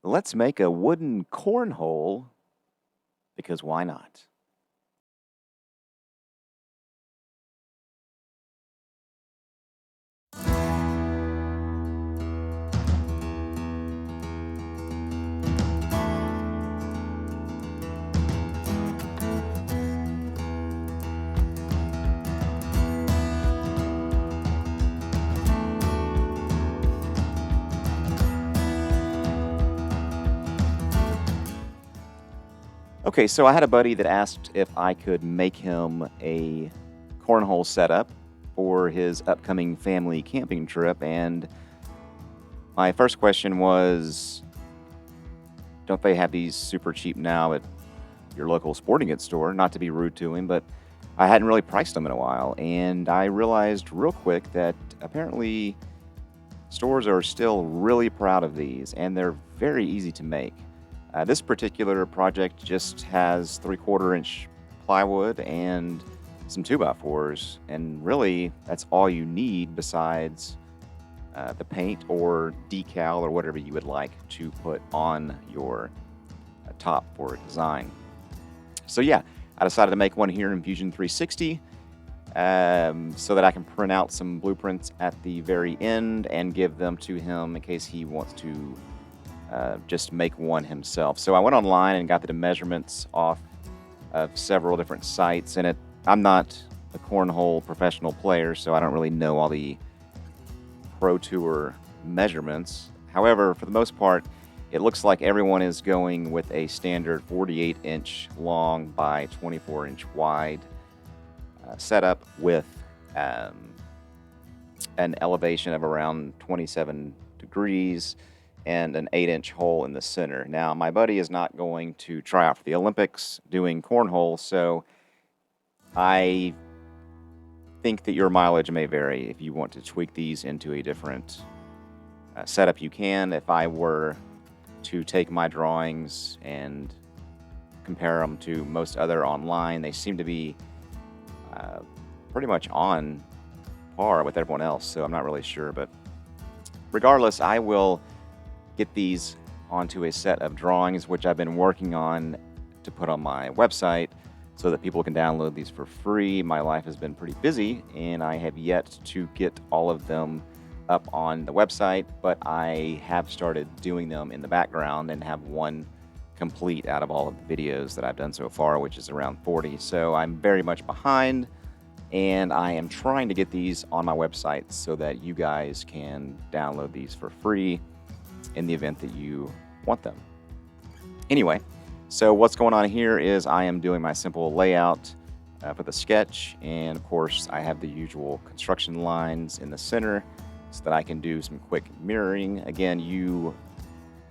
Let's make a wooden cornhole because why not? Okay, so I had a buddy that asked if I could make him a cornhole setup for his upcoming family camping trip. And my first question was, don't they have these super cheap now at your local sporting goods store? Not to be rude to him, but I hadn't really priced them in a while. And I realized real quick that apparently stores are still really proud of these, and they're very easy to make. This particular project just has 3/4 inch plywood and some 2x4s, and really that's all you need besides the paint or decal or whatever you would like to put on your top for a design. So yeah, I decided to make one here in Fusion 360 so that I can print out some blueprints at the very end and give them to him in case he wants to just make one himself. So I went online and got the measurements off of several different sites, and I'm not a cornhole professional player, so I don't really know all the Pro Tour measurements. However, for the most part, it looks like everyone is going with a standard 48-inch long by 24-inch wide setup with um, an elevation of around 27 degrees and an 8-inch hole in the center. Now, my buddy is not going to try out for the Olympics doing cornhole, so I think that your mileage may vary. If you want to tweak these into a different setup, you can. If I were to take my drawings and compare them to most other online, they seem to be pretty much on par with everyone else, so I'm not really sure. But regardless, I will get these onto a set of drawings, which I've been working on to put on my website so that people can download these for free. My life has been pretty busy, and I have yet to get all of them up on the website, but I have started doing them in the background and have one complete out of all of the videos that I've done so far, which is around 40. So I'm very much behind, and I am trying to get these on my website so that you guys can download these for free in the event that you want them. Anyway, so what's going on here is I am doing my simple layout for the sketch, and of course I have the usual construction lines in the center so that I can do some quick mirroring. Again, you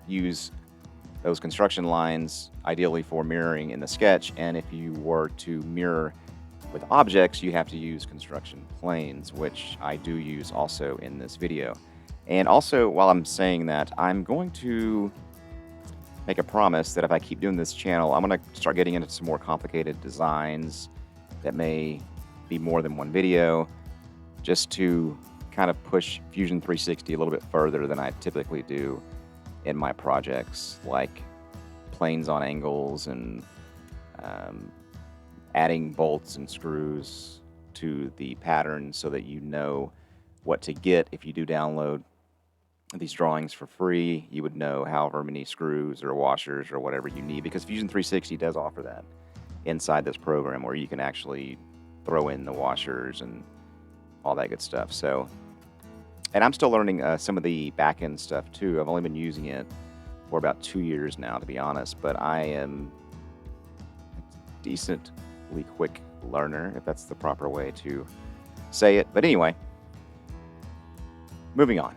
use those construction lines ideally for mirroring in the sketch, and if you were to mirror with objects, you have to use construction planes, which I do use also in this video. And also, while I'm saying that, I'm going to make a promise that if I keep doing this channel, I'm going to start getting into some more complicated designs that may be more than one video, just to kind of push Fusion 360 a little bit further than I typically do in my projects, like planes on angles and adding bolts and screws to the pattern so that you know what to get if you do download these drawings for free. You would know however many screws or washers or whatever you need, because Fusion 360 does offer that inside this program where you can actually throw in the washers and all that good stuff. So, and I'm still learning some of the back end stuff too. I've only been using it for about 2 years now, to be honest, but I am a decently quick learner, if that's the proper way to say it. But anyway, moving on.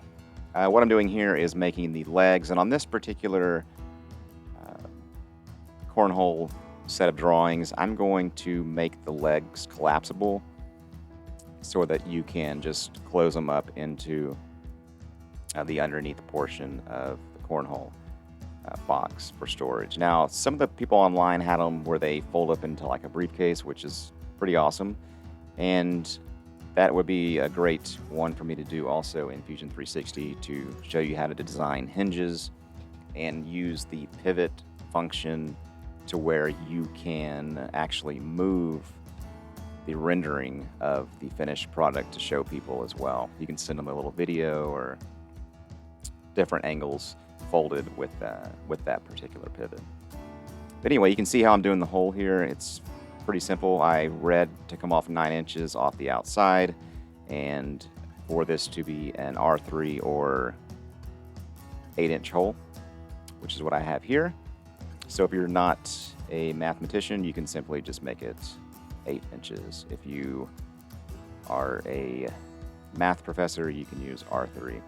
What I'm doing here is making the legs, and on this particular cornhole set of drawings, I'm going to make the legs collapsible so that you can just close them up into the underneath portion of the cornhole box for storage. Now, some of the people online had them where they fold up into like a briefcase, which is pretty awesome, and that would be a great one for me to do also in Fusion 360 to show you how to design hinges and use the pivot function to where you can actually move the rendering of the finished product to show people as well. You can send them a little video or different angles folded with that particular pivot. But anyway, you can see how I'm doing the hole here. It's pretty simple. I read to come off 9 inches off the outside, and for this to be an R3 or 8-inch hole, which is what I have here. So if you're not a mathematician, you can simply just make it 8 inches. If you are a math professor, you can use R3.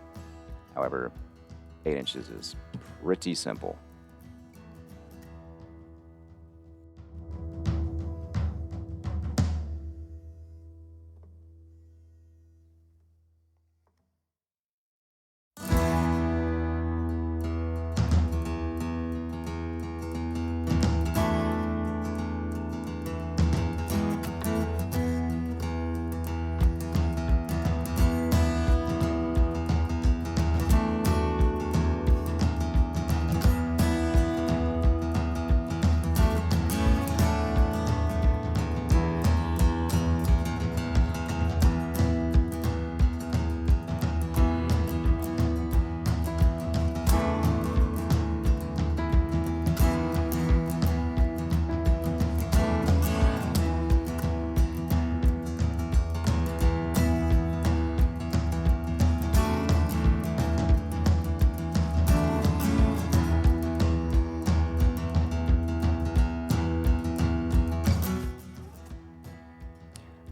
However, 8 inches is pretty simple.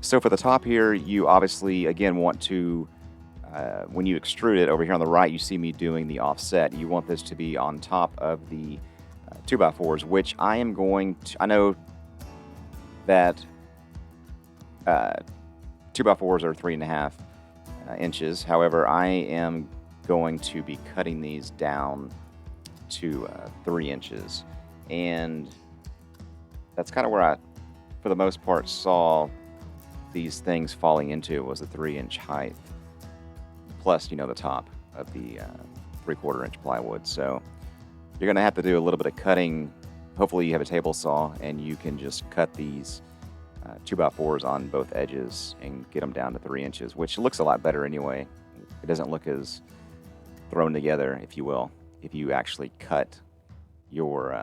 So for the top here, you obviously, again, want to, when you extrude it, over here on the right, you see me doing the offset. You want this to be on top of the 2x4s, which I am going to, I know that 2x4s are 3.5 inches. However, I am going to be cutting these down to 3 inches. And that's kind of where I, for the most part, saw these things falling into was the 3-inch height, plus, you know, the top of the 3/4 inch plywood. So you're going to have to do a little bit of cutting. Hopefully you have a table saw and you can just cut these 2x4s on both edges and get them down to 3 inches, which looks a lot better anyway. It doesn't look as thrown together, if you will, if you actually cut your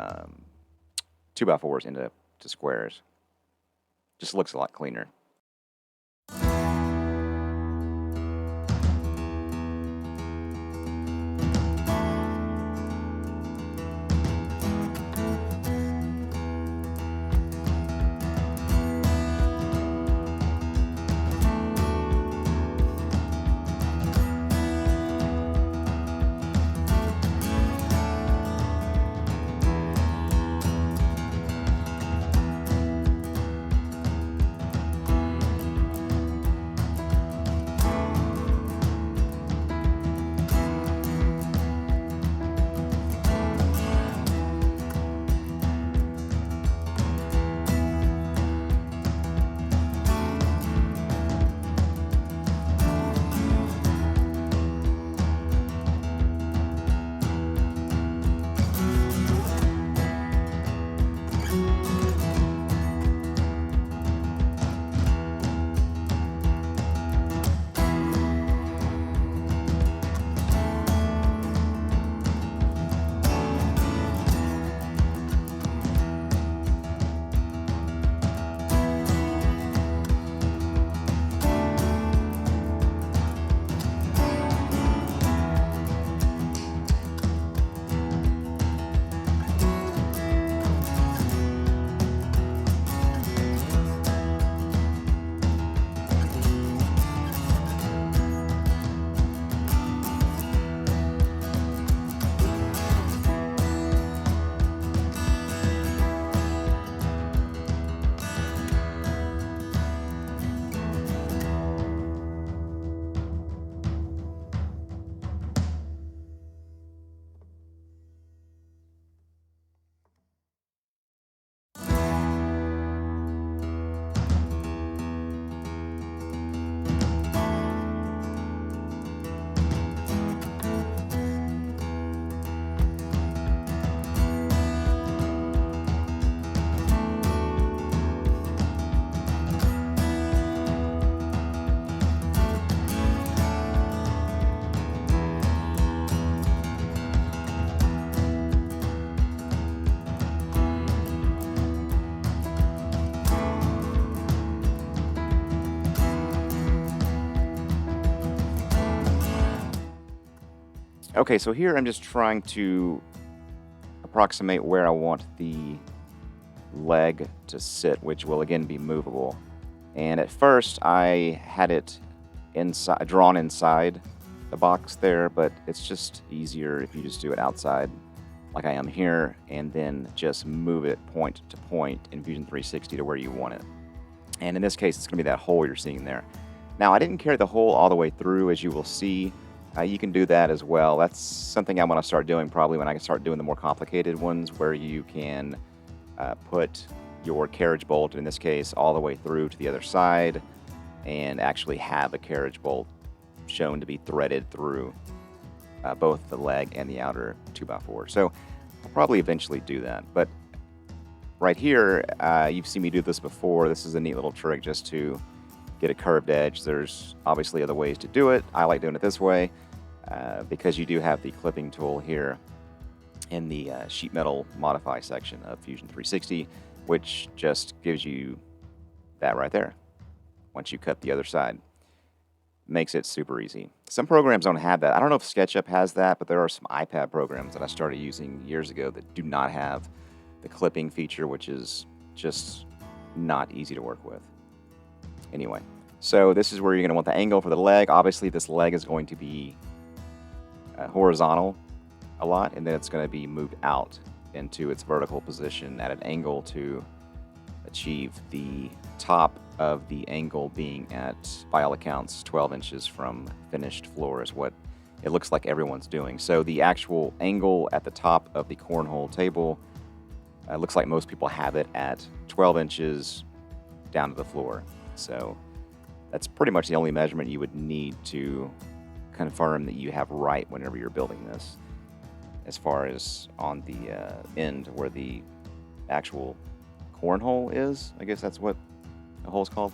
2x4s into squares. Just looks a lot cleaner. Okay, so here I'm just trying to approximate where I want the leg to sit, which will again be movable. And at first I had it inside, drawn inside the box there, but it's just easier if you just do it outside like I am here, and then just move it point to point in Fusion 360 to where you want it. And in this case, it's going to be that hole you're seeing there. Now, I didn't carry the hole all the way through, as you will see. You can do that as well. That's something I want to start doing probably when I start doing the more complicated ones, where you can put your carriage bolt, in this case, all the way through to the other side, and actually have a carriage bolt shown to be threaded through both the leg and the outer 2x4. So I'll probably eventually do that. But right here, you've seen me do this before. This is a neat little trick just to get a curved edge. There's obviously other ways to do it. I like doing it this way because you do have the clipping tool here in the sheet metal modify section of Fusion 360, which just gives you that right there once you cut the other side. Makes it super easy. Some programs don't have that. I don't know if SketchUp has that, but there are some iPad programs that I started using years ago that do not have the clipping feature, which is just not easy to work with. Anyway, so this is where you're going to want the angle for the leg. Obviously, this leg is going to be horizontal a lot, and then it's going to be moved out into its vertical position at an angle to achieve the top of the angle being at, by all accounts, 12 inches from finished floor is what it looks like everyone's doing. So the actual angle at the top of the cornhole table looks like most people have it at 12 inches down to the floor. So that's pretty much the only measurement you would need to confirm that you have right whenever you're building this. As far as on the end where the actual cornhole is, I guess that's what the hole's called.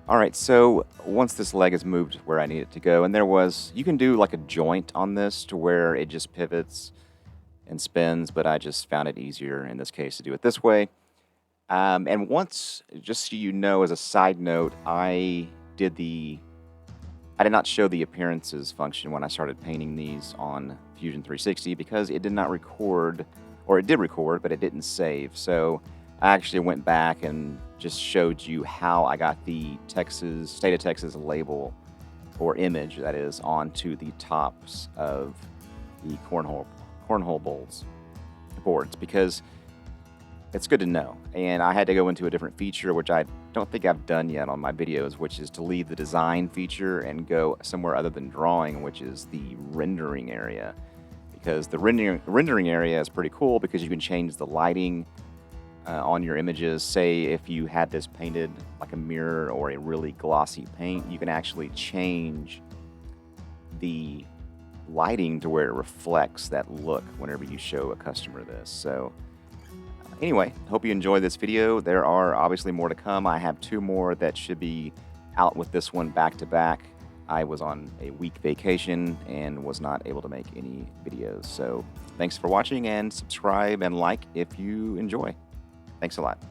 All right, so once this leg is moved where I need it to go, and you can do like a joint on this to where it just pivots and spins, but I just found it easier in this case to do it this way. And once, just so you know, as a side note, I did not show the appearances function when I started painting these on Fusion 360 because it did not record, or it did record, but it didn't save. So I actually went back and just showed you how I got the State of Texas label or image, that is, onto the tops of the cornhole boards because it's good to know. And I had to go into a different feature, which I don't think I've done yet on my videos, which is to leave the design feature and go somewhere other than drawing, which is the rendering area. Because the rendering area is pretty cool because you can change the lighting on your images. Say if you had this painted like a mirror or a really glossy paint, you can actually change the lighting to where it reflects that look whenever you show a customer this. So anyway, hope you enjoyed this video. There are obviously more to come. I have 2 more that should be out with this one back to back. I was on a week vacation and was not able to make any videos. So thanks for watching, and subscribe and like if you enjoy. Thanks a lot.